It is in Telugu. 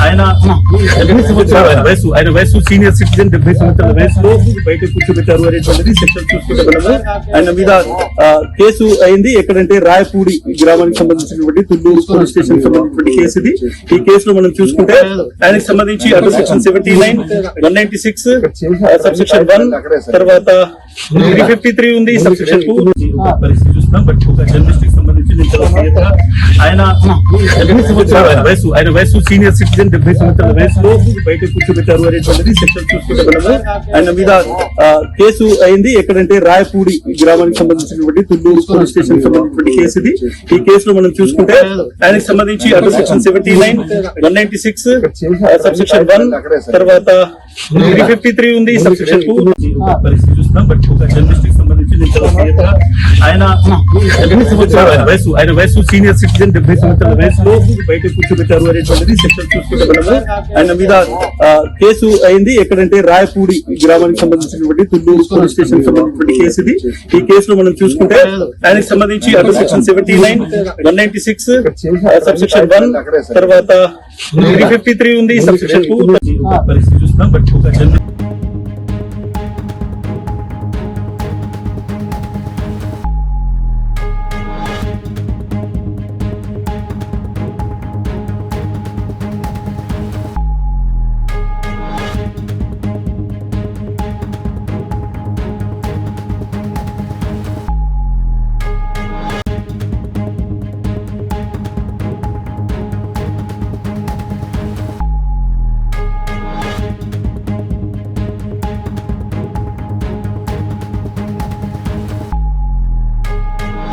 ఆయన 70 సంవత్సరాల వయసు సీనియర్ సిటిజన్ 70 సంవత్సరాల వయసులో బయట కూర్చోబెట్టారు అనేటువంటిది సెక్షన్ చూసుకుంటే మనము ఆయన మీద కేసు అయింది. ఎక్కడంటే రాయపూడి గ్రామానికి సంబంధించినటువంటి తుళ్ళూరు పోలీస్ స్టేషన్ సంబంధించినటువంటి కేసు ఇది. ఈ కేసులో మనం చూసుకుంటే ఆయనకు సంబంధించి అటు సెక్షన్ 79, 196, సబ్సెక్షన్ 1, తర్వాత 353 ఉంది, సబ్సెక్షన్ 2 పరిస్థితి చూస్తున్నాం. బట్ ఒక జర్నలిస్ట్ కి సంబంధించి ఆయన 70 సంవత్సరాల వయసు సీనియర్ సిటిజన్ 70 సంవత్సరాల వయసులో బయట కూర్చోబెట్టారు అనేటువంటిది సెక్షన్ చూసుకుంటే మనము ఆయన మీద కేసు అయింది. ఎక్కడంటే రాయపూడి గ్రామానికి సంబంధించినటువంటి తుళ్ళూరు పోలీస్ స్టేషన్ సంబంధించినటువంటి కేసు ఇది. ఈ కేసులో మనం చూసుకుంటే ఆయనకు సంబంధించి అటు సెక్షన్ 79, 196, సబ్సెక్షన్ 1, తర్వాత 353 ఉంది, సబ్సెక్షన్ 2 పరిస్థితి చూస్తున్నాం. బట్ ఒక జర్నలిస్ట్ కి సంబంధించి ఆయన 70 సంవత్సరాల వయసు సీనియర్ సిటిజన్ 70 సంవత్సరాల వయసులో బయట కూర్చోబెట్టారు అనేటువంటిది సెక్షన్ చూసుకుంటే మనము ఆయన మీద కేసు అయింది. ఎక్కడంటే రాయపూడి గ్రామానికి సంబంధించినటువంటి తుళ్ళూరు పోలీస్ స్టేషన్ సంబంధించినటువంటి కేసు ఇది. ఈ కేసులో మనం చూసుకుంటే ఆయనకు సంబంధించి అటు సెక్షన్ 79, 196, సబ్సెక్షన్ 1, తర్వాత 353 ఉంది, సబ్సెక్షన్ 2 పరిస్థితి చూస్తున్నాం. బట్ ఒక